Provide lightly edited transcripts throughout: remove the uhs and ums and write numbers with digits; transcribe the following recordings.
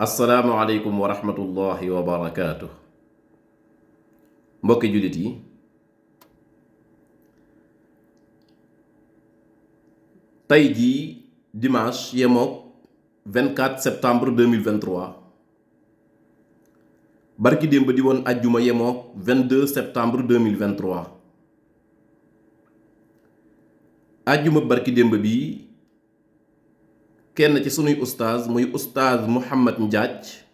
asalaamualeykum wa rahmatullahi wa barakaatu. mbokki jullit yi, tey jii dimanche yemook 24 septembre 2023 barki démb di woon ajjuma yemook 22 septembre 2023 ajjuma barki démb bi kenn ci sunuy ustaaz muy ustaaz Mouhamed Njaaj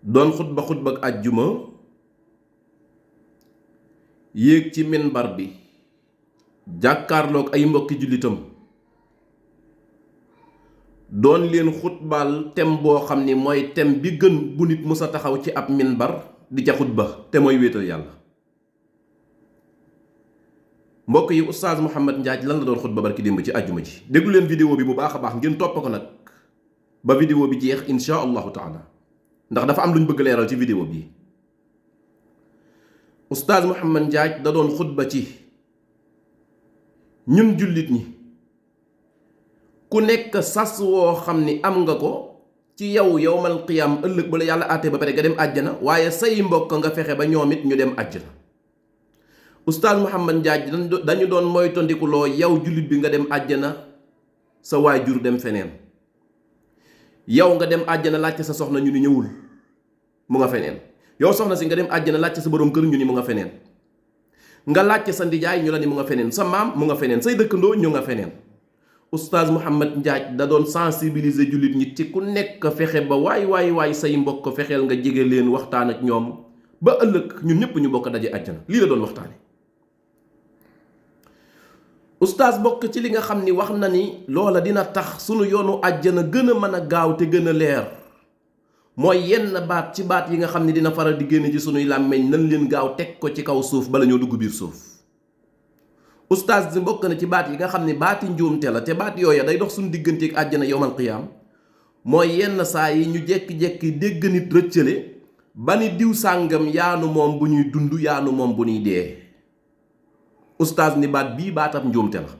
doon xutba ak ajjuma yéeg ci minbar bi jàkkaarloog ay mbokki jullitam doon leen xutbaal tem boo xam ni mooy tem bi gën bu nit musa taxaw ci ab minbar di ca xutba te mooy wéetal yàlla. mbokk yi, ustaaz Mouhamed Njaaj lan la doon xutba barki démb ci ajjuma ji. déglu leen vidéo bi bu baax a baax ngeen topp ko nag ba vidéo bi jeex insha allahu taala, ndax dafa am lu ñu bëgg leeral ci vidéo bi. ustaaz Mouhamed Njaaj da doon xutba ci ñun jullit ñi ku nekk sas woo xam ni am nga ko ci yow yowmal qiyaam ëllëg ba la yàlla àttee ba pare nga dem àjjana, waaye say mbokk nga fexe ba ñoom it ñu dem àjjana. ustaaz Mouhamed Njaaj dañu doon moytandikuloo yow jullit bi nga dem àjjana sa waajur dem feneen, yow nga dem àjjana laajte sa soxna ñu ni ñëwul mu nga feneen, yow soxna si nga dem àjjana laajte sa borom kër ñu ni mu nga feneen, nga laajte sa ndijaay ñu la ni mu nga feneen, sa maam mu nga feneen, say dëkkandoo ñu nga feneen. ustaaz Mouhamed Njaaj da doon sensibiliser jullit ñi ci ku nekk fexe ba waay say mbokk fexeel nga jege leen waxtaan ak ñoom ba ëllëg ñun ñëpp ñu bokk daje àjjana. lii la doon waxtaane. ustaaz bokk ci li nga xam ni wax na ni loola dina tax sunu yoonu àjjana gën a mën a gaaw te gën a leer mooy yenn baat ci baat yi nga xam ni dina faral di génn ci sunuy làmmeñ nan leen gaaw teg ko ci kaw suuf bala ñoo dugg biir suuf. ustaaz di bokk na ci baat yi nga xam ni baati njuumte la te baat yooya day dox suñu digganteeg àjjana yowmal qiyaam mooy yenn saa yi ñu jekki-jekki dégg nit rëccale ba ni diw sàngam yaanu moom bu ñuy dund yaanu moom bu ñuy dee. ustaaz ni baat bii baatab njuumte la.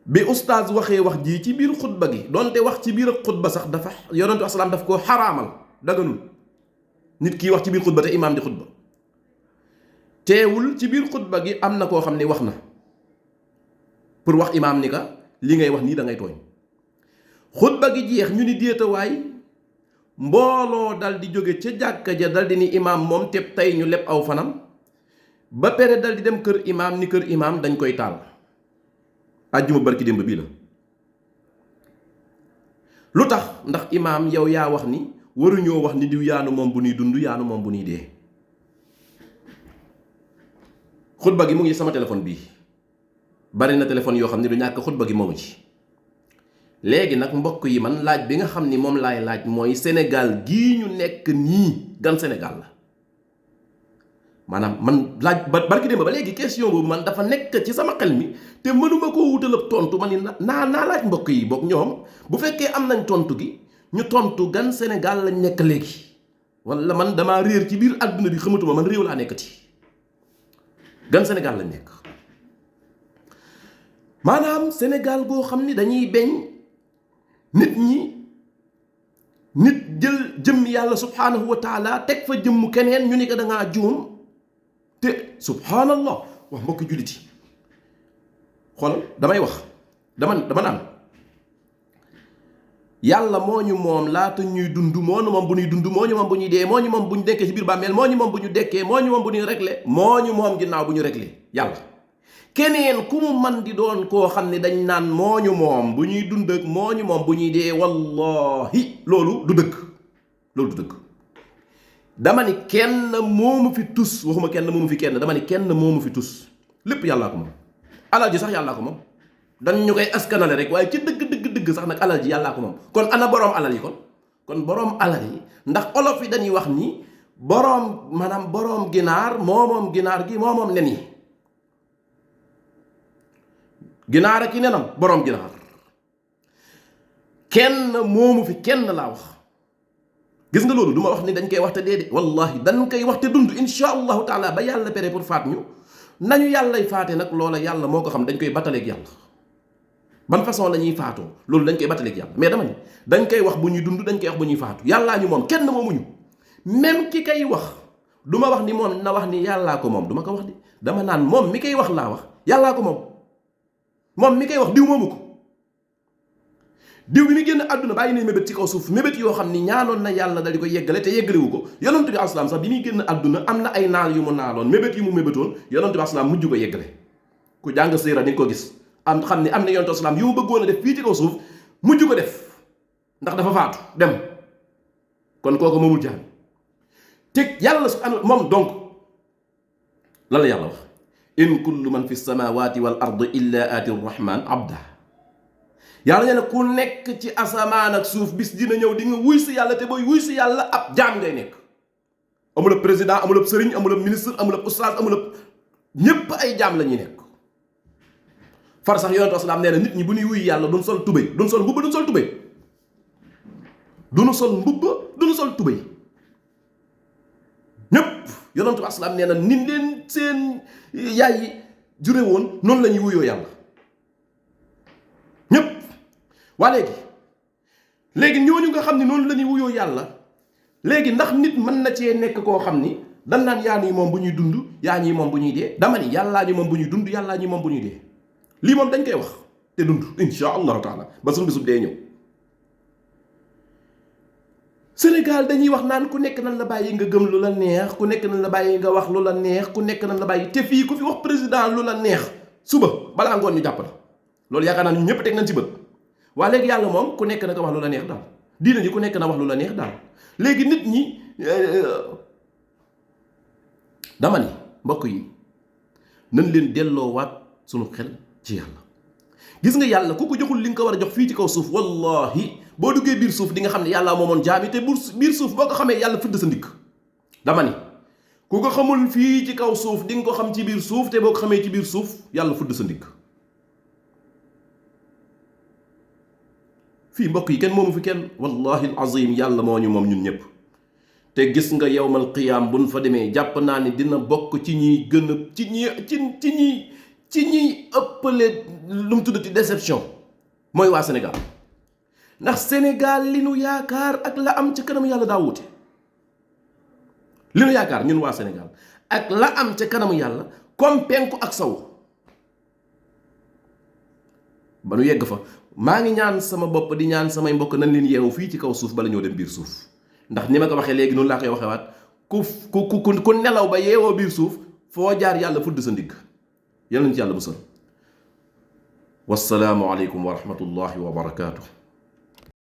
bi ustaaz waxee wax jii ci biir xutba gi, doonte wax ci biir xutba sax dafa yonentu asalaam daf koo xaraamal, daganul nit kii wax ci biir xutba te imaam di xutba. teewul ci biir xutba gi am na koo xam ne wax na pour wax imaam ni ka li ngay wax nii da ngay tooñ. xutba gi jeex ñu ni déetawaay mbooloo dal di jóge ca jàkka ja dal di ni imaam moom te tey ñu leb aw fanam ba pere dal di dem kër imaam ni kër imaam dañ koy taal. àjjuma barki démb bii la. lu tax? ndax imaam yow yaa wax ni waruñoo wax ni diw yaanu moom bu ñuy dund yaanu moom bu ñuy dee. xutba gi mu ngi sama téléphone bii bari na téléphone yoo xam ne du ñàkk xutba gi moomu ci. léegi nag mbokk yi, man laaj bi nga xam ni moom laay laaj mooy Sénégal gii ñu nekk nii gan Sénégal la. maanaam man laaj ba barki démb ba léegi question boobu man dafa nekk ci sama xel mi te mënuma koo wutalab tontu ma ni naa laaj mbokk yi boog ñoom bu fekkee am nañ tontu gi ñu tontu gan Sénégal lañ nekk léegi wala man damaa réer ci biir àdduna bi xamatuma man réew laa nekkati. gan Sénégal lañ nekk maanaam Sénégal goo xam ni dañuy beñ nit jël jëmm yàlla subhaanahu wa taala teg fa jëmmu keneen ñu ni ko da ngaa juum. te subhaanallah wax mbokki jullit yi xoolal damay wax dama naan yàlla moo ñu moom laata ñuy dund, moo ñu moom bu ñuy dund, moo ñu moom bu ñuy dee, moo ñu moom bu ñu dekkee ci biir bàmmeel, moo ñu moom bu ñu dekkee, moo ñu moom bu ñuy réglé, moo ñu moom ginnaaw bu ñu réglé. yàlla keneen ku mu man di doon koo xam ne dañ naan moo ñu moom bu ñuy dund ak moo ñu moom bu ñuy dee, wallahi loolu du dëgg. loolu du dëgg. dama ni kenn moomu fi tus, waxuma kenn moomu fi kenn, dama ni kenn moomu fi tus. lépp yàllaa ko moom. alal ji sax yàllaa ko moom. dañ ñu koy askanale rek waaye ci dëgg sax nag alal ji yàllaa ko moom. kon ana boroom alal yi kon boroom alal yi, ndax olof yi dañuy wax ni boroom ginaar moomoom ginaar gi moomoom nen yi. ginaar ak i nenam boroom ginaar. kenn moomu fi kenn laa wax. gis nga loolu du ma wax ni dañ koy wax te déedéet, wallahi dañ koy wax te dund insha allahu taala ba yàlla pere pour faat ñu. nañu yàllay faate nag loola yàlla moo ko xam, dañ koy battaleeg yàlla. ban façon la ñuy faatoo loolu dañ koy battaleeg yàlla. mais dama ni dañ koy wax bu ñuy dund, dañ koy wax bu ñuy faatu. yàllaa ñu moom, kenn moomuñu. même ki kay wax du ma wax ni moom na wax ni yàllaa ko moom, du ma ko wax di dama naan moom mi koy wax laa wax yàllaa ko moom mi koy wax diw moomu ko. diw bi mi génn àdduna bàyyi ne mébét ci kaw suuf, mébét yoo xam ni ñaanoon na yàlla dal di ko yeggale te yeggalewu ko. yonent bi asalaam sax bi muy génn àdduna am na ay naal yu mu naaloon, mébét yu mu mébétoon, yonent bi asalaam mujj ko yeggale. ku jàng siira ni nga ko gis am xam ni am na yonent asalaam yu mu bëggoon a def fii ci kaw suuf mujj ko def ndax dafa faatu dem. kon kooku moomul jaam te yàlla subhaanahu moom donc lan la yàlla wax in kullu man fi samawati wal ardi illa aati rahman abda. yàlla nee na ku nekk ci asamaan ak suuf bis dina ñëw di nga wuy si yàlla te booy wuy si yàlla ab jaam ngay nekk. amul ab président, amul ab sëriñ, amul ab ministre, amul ab ustaas, amul ab ñépp ay jaam la ñuy nekk. far sax yonent asalaam nee na nit ñi bu ñuy wuy yàlla duñ sol tubéy, duñ sol mbubba, duñ sol tubéy, duñu sol mbubba, duñu sol tubéy. ñépp yonent asalaam nee na ni leen seen yaay yi jure woon noonu la ñuy wuyoo yàlla ñépp. waa léegi ñooñu nga xam ne noonu la ñuy wuyoo yàlla léegi ndax nit mën na cee nekk koo xam ni dan naan yaa ñuy moom bu ñuy dund, yaa ñuy moom bu ñuy dee. dama ni yàllaa ñu moom bu ñuy dund, yàllaa ñu moom bu ñuy dee. lii moom dañ koy wax te dund insha allahu taala ba suñu bisub dee ñëw. Sénégal dañuy wax naan ku nekk nan la bàyyi nga gëm lu la neex, ku nekk nan la bàyyi nga wax lu la neex, ku nekk nan la bàyyi te fii ku fi wax président lu la neex suba balaa ngoon ñu jàpp la. loolu yaakaar naa ñu ñëpp teg nañ ci bët. waa léegi yàlla moom ku nekk na nga wax lu la neex daal, diina ji ku nekk na wax lu la neex daal. léegi nit ñi dama ni mbokk yi nañ leen delloowaat sunu xel ci yàlla. gis nga yàlla ku ko joxul li nga ko war a jox fii ci kaw suuf wallahi boo duggee biir suuf di nga xam ne yàlla moomoon jaami te biir suuf boo ko xamee yàlla fudd sa ndigg. dama ni ku ko xamul fii ci kaw suuf di nga ko xam ci biir suuf te boo ko xamee ci biir suuf yàlla fudd sa ndigg. fii mbokk yi kenn moomu fi kenn wallahi azim yàlla moo ñu moom ñun ñëpp. te gis nga yawmal qiyaam buñ fa demee jàpp naa ni dina bokk ci ñiy gën a ci ñiy ëppale lu mu tuddati déception mooy waa Sénégal. ndax Sénégal li nu yaakaar ak la am ca kanam yàlla daa wuute. li nu yaakaar ñun waa Sénégal ak la am ca kanamu yàlla comme penku ak saw. ba nu yegg fa maa ngi ñaan sama bopp di ñaan samay mbokk nañ leen yeewu fii ci kaw suuf bala ñoo dem biir suuf. ndax ni ma ko waxee léegi noonu laa koy waxee waat ku nelaw ba yeewoo biir suuf foo jaar yàlla fudd sa ndigg. yal nañ ci yàlla musal. wassalaamu aleykum wa rahmatullahi wa barakaatu.